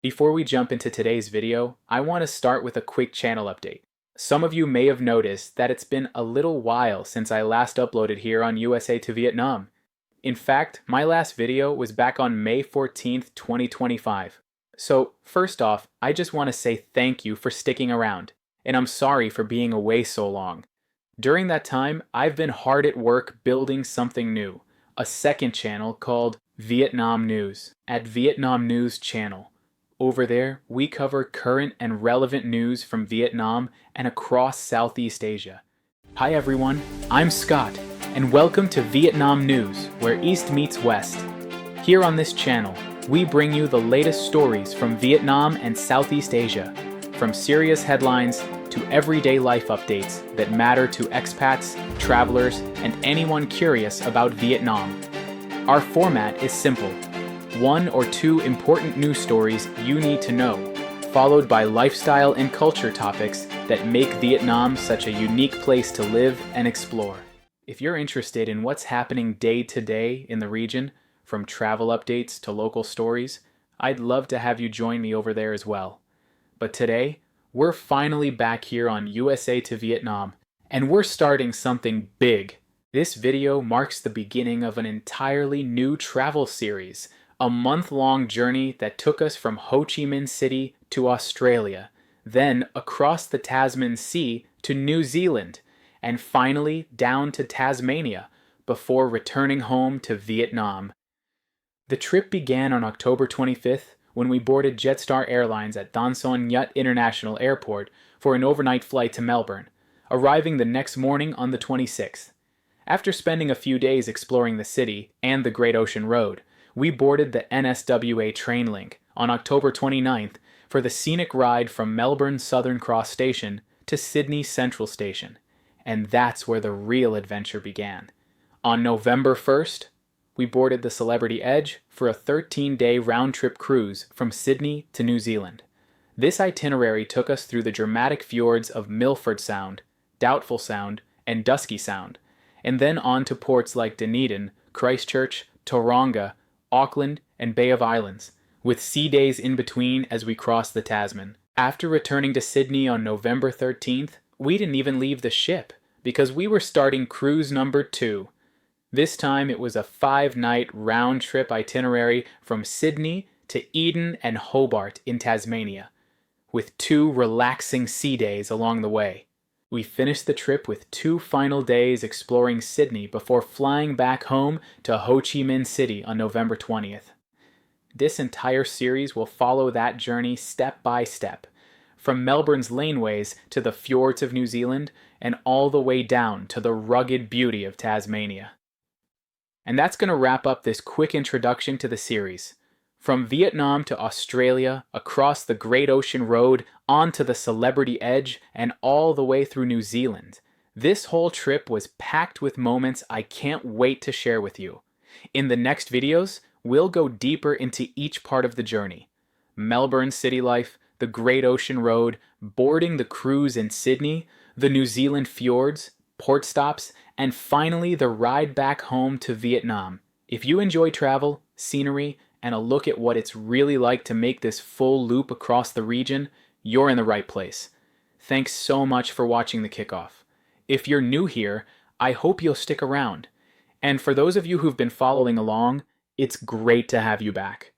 Before we jump into today's video, I want to start with a quick channel update. Some of you may have noticed that it's been a little while since I last uploaded here on USA to Vietnam. In fact, my last video was back on May 14th, 2025. So, first off, I just want to say thank you for sticking around, and I'm sorry for being away so long. During that time, I've been hard at work building something new, a second channel called Vietnam News at Vietnam News Channel. Over there, we cover current and relevant news from Vietnam and across Southeast Asia. Hi everyone, I'm Scott, and welcome to Vietnam News, where East meets West. Here on this channel, we bring you the latest stories from Vietnam and Southeast Asia, from serious headlines to everyday life updates that matter to expats, travelers, and anyone curious about Vietnam. Our format is simple. One or two important news stories you need to know, followed by lifestyle and culture topics that make Vietnam such a unique place to live and explore. If you're interested in what's happening day to day in the region, from travel updates to local stories, I'd love to have you join me over there as well. But today, we're finally back here on USA to Vietnam, and we're starting something big. This video marks the beginning of an entirely new travel series, a month-long journey that took us from Ho Chi Minh City to Australia, then across the Tasman Sea to New Zealand, and finally down to Tasmania, before returning home to Vietnam. The trip began on October 25th when we boarded Jetstar Airlines at Tan Son Nhut International Airport for an overnight flight to Melbourne, arriving the next morning on the 26th. After spending a few days exploring the city and the Great Ocean Road, we boarded the NSWA train link on October 29th for the scenic ride from Melbourne Southern Cross Station to Sydney Central Station. And that's where the real adventure began. On November 1st, we boarded the Celebrity Edge for a 13-day round-trip cruise from Sydney to New Zealand. This itinerary took us through the dramatic fjords of Milford Sound, Doubtful Sound, and Dusky Sound, and then on to ports like Dunedin, Christchurch, Tauranga, Auckland, and Bay of Islands, with sea days in between as we crossed the Tasman. After returning to Sydney on November 13th, we didn't even leave the ship, because we were starting cruise number 2. This time it was a 5-night round-trip itinerary from Sydney to Eden and Hobart in Tasmania, with 2 relaxing sea days along the way. We finished the trip with 2 final days exploring Sydney before flying back home to Ho Chi Minh City on November 20th. This entire series will follow that journey step by step, from Melbourne's laneways to the fjords of New Zealand and all the way down to the rugged beauty of Tasmania. And that's going to wrap up this quick introduction to the series. From Vietnam to Australia, across the Great Ocean Road, onto the Celebrity Edge, and all the way through New Zealand. This whole trip was packed with moments I can't wait to share with you. In the next videos, we'll go deeper into each part of the journey. Melbourne city life, the Great Ocean Road, boarding the cruise in Sydney, the New Zealand fjords, port stops, and finally the ride back home to Vietnam. If you enjoy travel, scenery, and a look at what it's really like to make this full loop across the region, you're in the right place. Thanks so much for watching the kickoff. If you're new here, I hope you'll stick around. And for those of you who've been following along, it's great to have you back.